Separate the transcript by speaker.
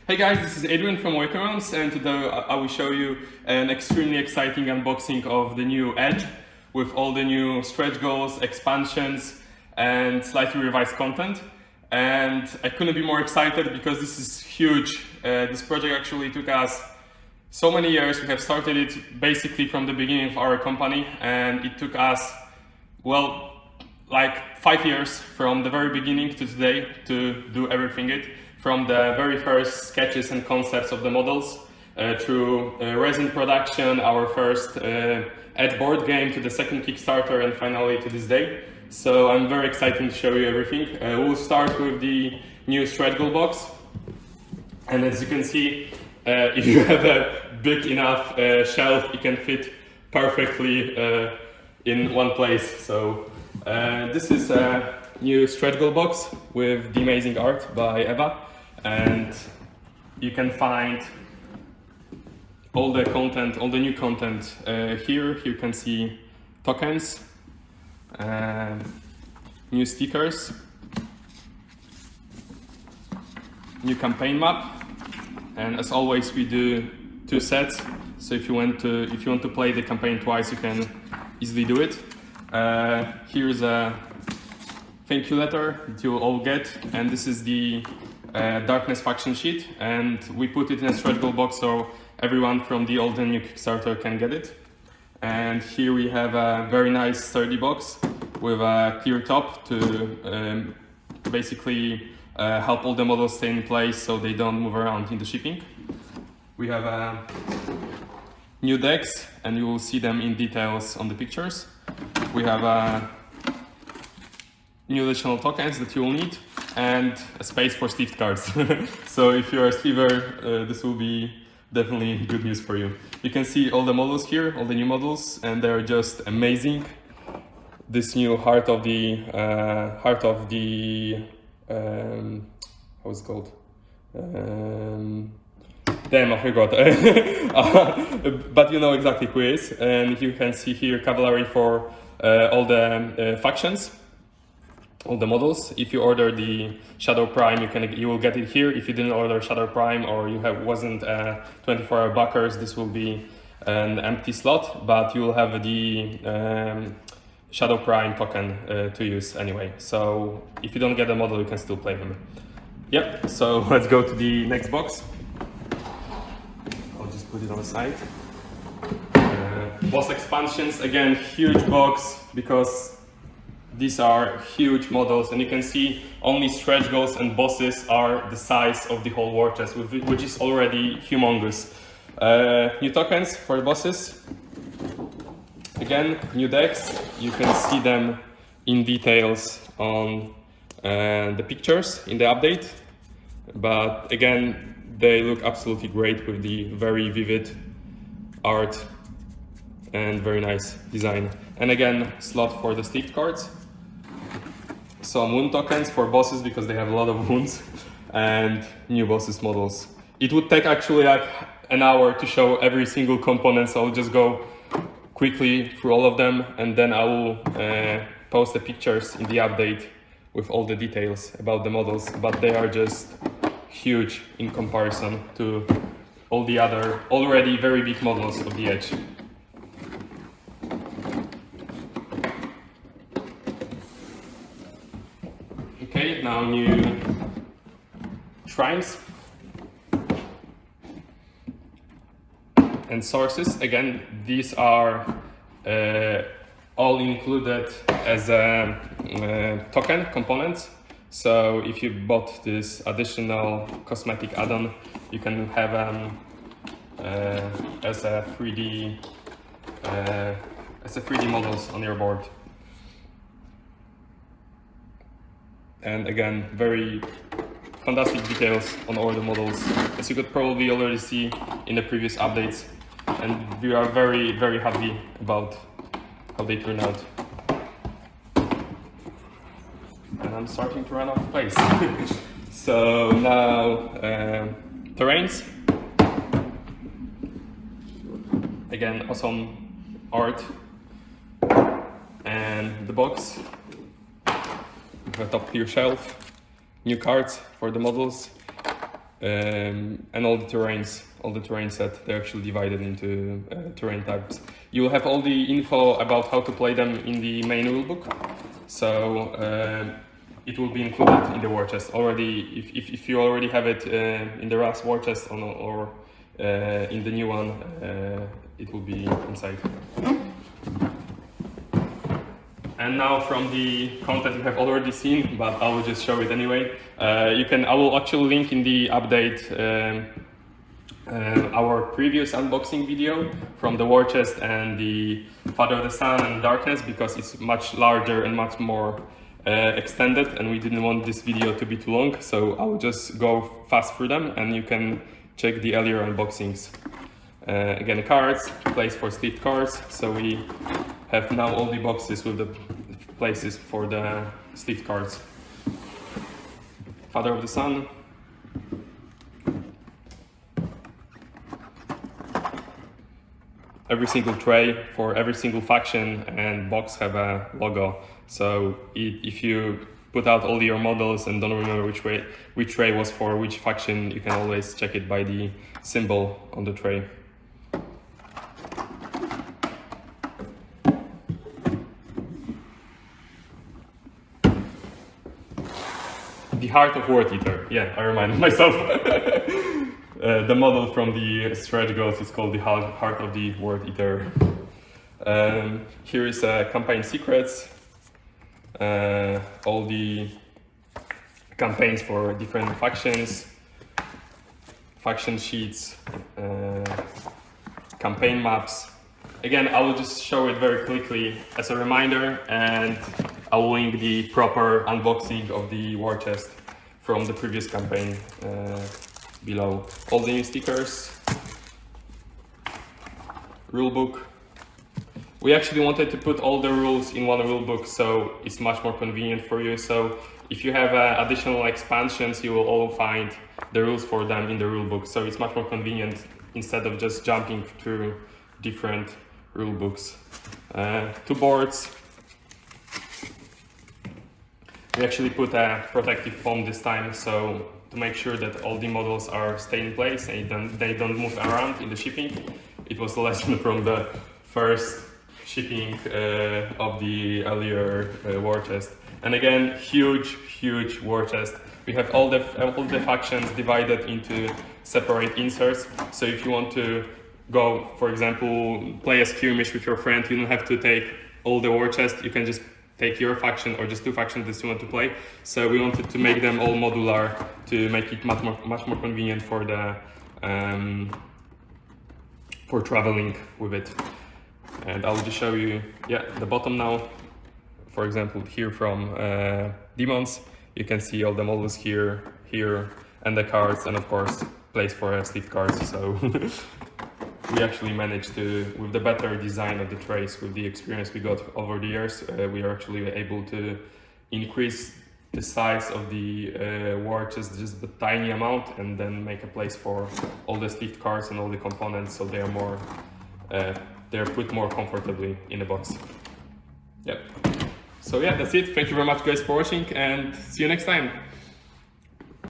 Speaker 1: Hey guys, this is Adrian from Workarounds, and today I will show you an extremely exciting unboxing of the new Edge with all the new stretch goals, expansions, and slightly revised content. And I couldn't be more excited because this is huge. This project actually took us so many years. We have started it basically from the beginning of our company, and it took us, well, like 5 years from the very beginning to today to do everything from the very first sketches and concepts of the models through resin production, our first Edge board game, to the second Kickstarter, and finally to this day. So I'm very excited to show you everything. We'll start with the new stretch goal box, and as you can see, if you have a big enough shelf, it can fit perfectly in one place. So this is a new stretch goal box with the amazing art by Eva, and you can find all the content, all the new content here. You can see tokens, new stickers, new campaign map, and as always we do 2 sets. So if you want to play the campaign twice, you can easily do it. Here's a thank you letter that you will all get, and this is the Darkness faction sheet, and we put it in a stretch goal box so everyone from the old and new Kickstarter can get it. And here we have a very nice sturdy box with a clear top to basically help all the models stay in place so they don't move around in the shipping. We have new decks, and you will see them in details on the pictures. We have new additional tokens that you will need, and a space for sleeved cards. So if you're a sleever, this will be definitely good news for you. You can see all the models here, all the new models, and they're just amazing. This new heart of the how's it called? Damn, I forgot. But you know exactly who it is. And you can see here cavalry for all the factions, all the models. If you order the Shadow Prime, you will get it here. If you didn't order Shadow Prime, or you wasn't 24-hour backers, this will be an empty slot, but you will have the Shadow Prime token to use anyway. So if you don't get a model, you can still play them. Yep, so let's go to the next box. I'll just put it on the side. Boss expansions, again, huge box because these are huge models, and you can see only stretch goals and bosses are the size of the whole war chest, which is already humongous. New tokens for the bosses. Again, new decks. You can see them in details on the pictures in the update, but again, they look absolutely great with the very vivid art and very nice design. And again, slot for the sleeved cards. Some wound tokens for bosses because they have a lot of wounds, and new bosses models. It would take actually like an hour to show every single component, so I'll just go quickly through all of them, and then I will post the pictures in the update with all the details about the models, but they are just huge in comparison to all the other already very big models of the Edge. Okay, now new shrines and sources. Again, these are all included as token components. So if you bought this additional cosmetic add-on, you can have as a 3D models on your board. And again, very fantastic details on all the models, as you could probably already see in the previous updates. And we are very, very happy about how they turn out. And I'm starting to run out of place. So now, terrains. Again, awesome art. And the box. A top tier shelf, new cards for the models, and all the terrains that they're actually divided into terrain types. You will have all the info about how to play them in the main rulebook, so it will be included in the war chest already. If you already have it in the Rust war chest or in the new one, it will be inside. And now from the content you have already seen, but I will just show it anyway. I will actually link in the update our previous unboxing video from the war chest and the Father of the Sun and Darkness, because it's much larger and much more extended, and we didn't want this video to be too long, so I will just go fast through them and you can check the earlier unboxings. Again, cards, place for sleeved cards, so we have now all the boxes with the places for the sleeved cards. Father of the Sun. Every single tray for every single faction and box have a logo, so if you put out all your models and don't remember which tray was for which faction, you can always check it by the symbol on the tray. The Heart of Word Eater. Yeah, I reminded myself. The model from the stretch goals is called the Heart of the Word Eater. Here is campaign secrets. All the campaigns for different factions, faction sheets, campaign maps. Again, I will just show it very quickly as a reminder, and I will link the proper unboxing of the war chest from the previous campaign below. All the new stickers, rulebook. We actually wanted to put all the rules in one rulebook, so it's much more convenient for you. So if you have additional expansions, you will all find the rules for them in the rulebook. So it's much more convenient instead of just jumping through different rulebooks. 2 boards. We actually put a protective foam this time, so to make sure that all the models are stay in place and they don't move around in the shipping. It was a lesson from the first shipping of the earlier war chest. And again, huge war chest. We have all the factions divided into separate inserts. So if you want to go, for example, play a skirmish with your friend, you don't have to take all the war chest. You can just take your faction or just 2 factions that you want to play. So we wanted to make them all modular to make it much more convenient for the for traveling with it. And I'll just show you, the bottom now. For example, here from Demons, you can see all the models here, and the cards, and of course, place for sleeve cards. So we actually managed to, with the better design of the trays, with the experience we got over the years, we are actually able to increase the size of the war chest just a tiny amount, and then make a place for all the sleeved cards and all the components, so they are more they're put more comfortably in the box. So that's it. Thank you very much guys for watching, and see you next time.